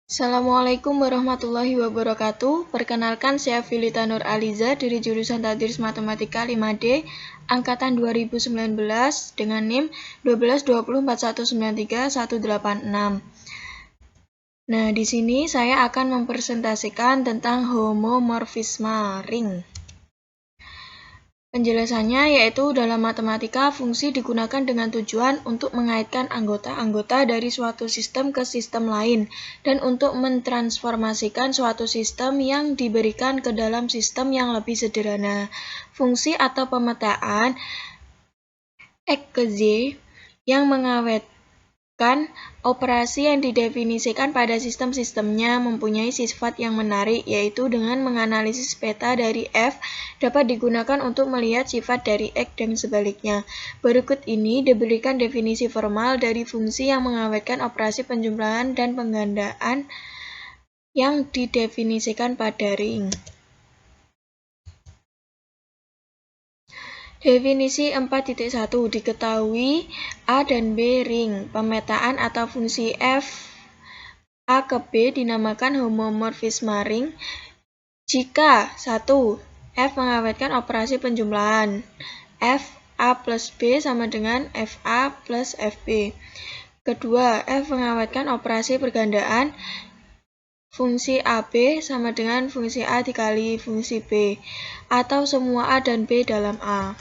Assalamualaikum warahmatullahi wabarakatuh. Perkenalkan, saya Filita Nur Aliza dari jurusan Tadris Matematika 5D angkatan 2019 dengan NIM 12204193 186. Nah, di sini saya akan mempresentasikan tentang homomorfisme ring. Penjelasannya yaitu dalam matematika, fungsi digunakan dengan tujuan untuk mengaitkan anggota-anggota dari suatu sistem ke sistem lain dan untuk mentransformasikan suatu sistem yang diberikan ke dalam sistem yang lebih sederhana. Fungsi atau pemetaan X ke Z yang mengawetkan operasi yang didefinisikan pada sistem-sistemnya mempunyai sifat yang menarik, yaitu dengan menganalisis peta dari F dapat digunakan untuk melihat sifat dari X dan sebaliknya. Berikut ini diberikan definisi formal dari fungsi yang mengawetkan operasi penjumlahan dan penggandaan yang didefinisikan pada ring. Definisi 4.1 diketahui A dan B ring. Pemetaan atau fungsi f A ke B dinamakan homomorfisme ring jika 1. F mengawetkan operasi penjumlahan F A plus B sama dengan FA plus FB. Kedua, F mengawetkan operasi pergandaan fungsi AB sama dengan fungsi A dikali fungsi B, atau semua A dan B dalam A.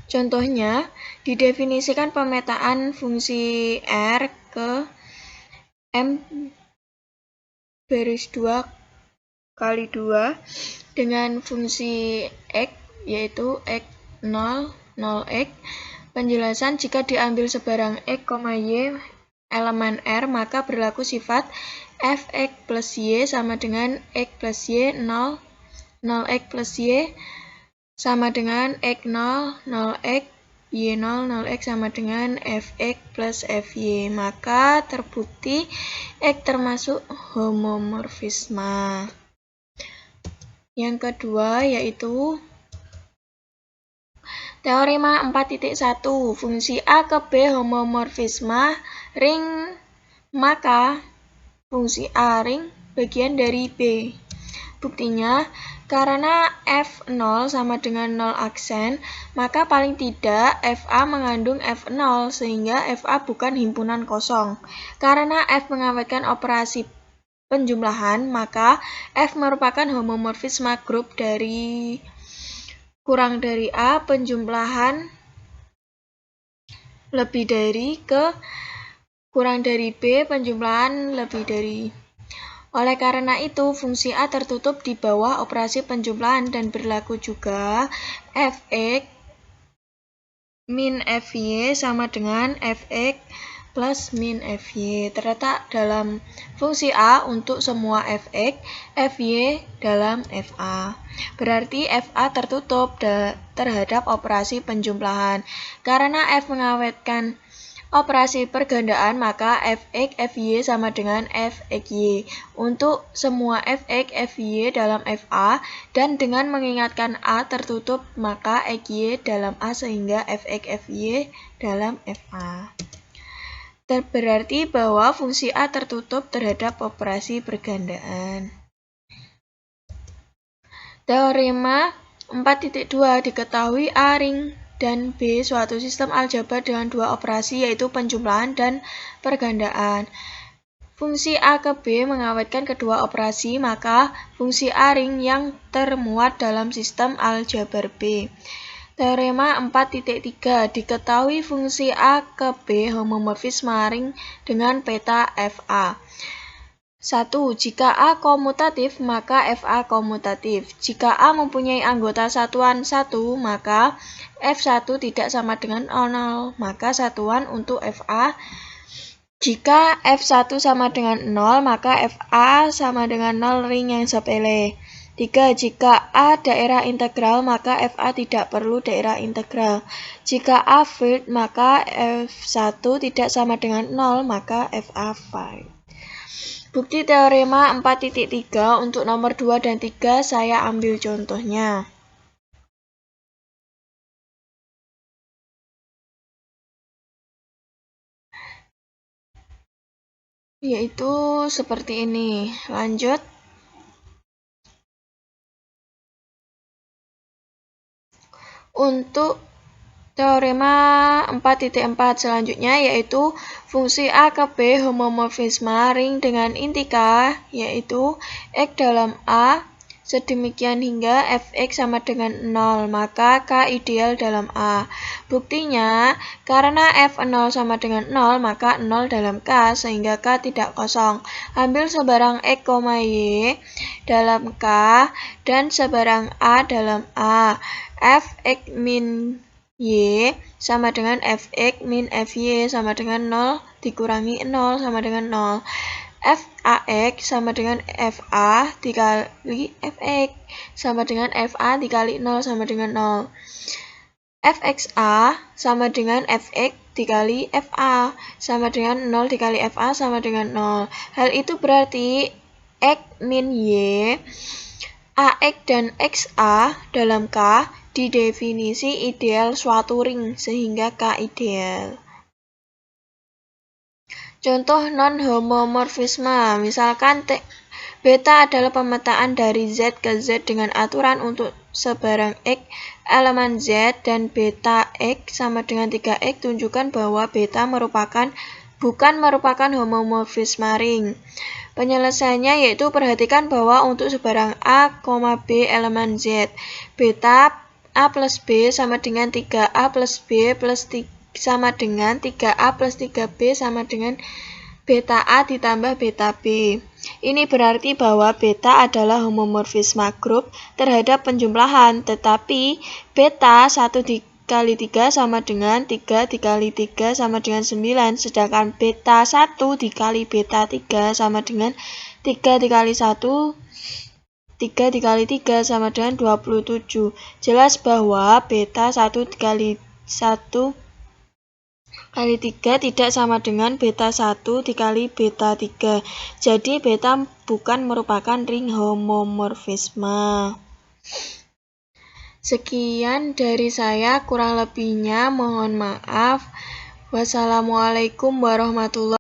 Contohnya, didefinisikan pemetaan fungsi R ke M baris 2 kali 2 dengan fungsi X, yaitu X0, 0X. Penjelasan, jika diambil sebarang X, Y elemen R, maka berlaku sifat Fx plus Y sama dengan X plus Y, 0, 0X plus Y sama dengan X0, 0X, Y0, 0X sama dengan Fx plus Fy. Maka terbukti X termasuk homomorfisme. Yang kedua yaitu teorema 4.1. Fungsi A ke B homomorfisme ring, maka fungsi A ring bagian dari B. Buktinya, karena F0 sama dengan 0 aksen, maka paling tidak FA mengandung F0 sehingga FA bukan himpunan kosong. Karena F mengawetkan operasi penjumlahan, maka F merupakan homomorfisme grup dari kurang dari A penjumlahan lebih dari ke kurang dari B penjumlahan lebih dari. Oleh karena itu, fungsi A tertutup di bawah operasi penjumlahan dan berlaku juga Fx min Fy sama dengan Fx plus min Fy. Terletak dalam fungsi A untuk semua Fx, Fy dalam Fa. Berarti Fa tertutup terhadap operasi penjumlahan. Karena F mengawetkan operasi pergandaan, maka Fx, Fy sama dengan Fxy untuk semua Fx, Fy dalam Fa, dan dengan mengingatkan A tertutup, maka Xy dalam A sehingga Fx, Fy dalam Fa. Berarti bahwa fungsi A tertutup terhadap operasi pergandaan. Teorema 4.2 diketahui A ring dan B suatu sistem aljabar dengan dua operasi, yaitu penjumlahan dan pergandaan. Fungsi A ke B mengawetkan kedua operasi, maka fungsi A ring yang termuat dalam sistem aljabar B. Teorema 4.3 diketahui fungsi A ke B homomorfisme ring dengan peta FA. 1. Jika A komutatif, maka Fa komutatif. Jika A mempunyai anggota satuan 1, maka F1 tidak sama dengan 0, maka satuan untuk Fa. Jika F1 sama dengan 0, maka Fa sama dengan 0 ring yang sepele. 3. Jika A daerah integral, maka Fa tidak perlu daerah integral. Jika A field, maka F1 tidak sama dengan 0, maka Fa field. Bukti teorema 4.3 untuk nomor 2 dan 3 saya ambil contohnya. yaitu seperti ini. Lanjut. Untuk teorema 4.4 selanjutnya yaitu fungsi A ke B homomorfisme ring dengan inti K yaitu X dalam A sedemikian hingga fx sama dengan 0, maka K ideal dalam A. Buktinya, karena f0 sama dengan 0, maka 0 dalam K sehingga K tidak kosong. Ambil sebarang X, Y dalam K dan sebarang A dalam A. Fx min Y sama dengan Fx min Fy sama dengan 0 dikurangi 0 sama dengan 0. Fax sama dengan Fa dikali Fx sama dengan Fa dikali 0 sama dengan 0. Fxa sama dengan Fx dikali Fa sama dengan 0 dikali Fa sama dengan 0. Hal itu berarti X min Y, Ax dan Xa dalam K didefinisi ideal suatu ring sehingga K ideal. Contoh non-homomorfisme, misalkan beta adalah pemetaan dari Z ke Z dengan aturan untuk sebarang X elemen Z dan beta X sama dengan 3X, tunjukkan bahwa beta bukan merupakan homomorfisme ring. Penyelesaiannya yaitu perhatikan bahwa untuk sebarang A, B elemen Z, beta A plus B sama dengan 3A plus B plus 3 sama dengan 3A plus 3B sama dengan beta A ditambah beta B. Ini berarti bahwa beta adalah homomorfisme grup terhadap penjumlahan, tetapi beta 1 dikali 3 sama dengan 3 dikali 3 sama dengan 9, sedangkan beta 1 dikali beta 3 sama dengan 3 dikali 1 3 dikali 3 sama dengan 27. Jelas bahwa beta 1 dikali 1 kali 3 tidak sama dengan beta 1 dikali beta 3. Jadi beta bukan merupakan ring homomorfisme. Sekian dari saya, kurang lebihnya mohon maaf. Wassalamualaikum warahmatullahi wabarakatuh.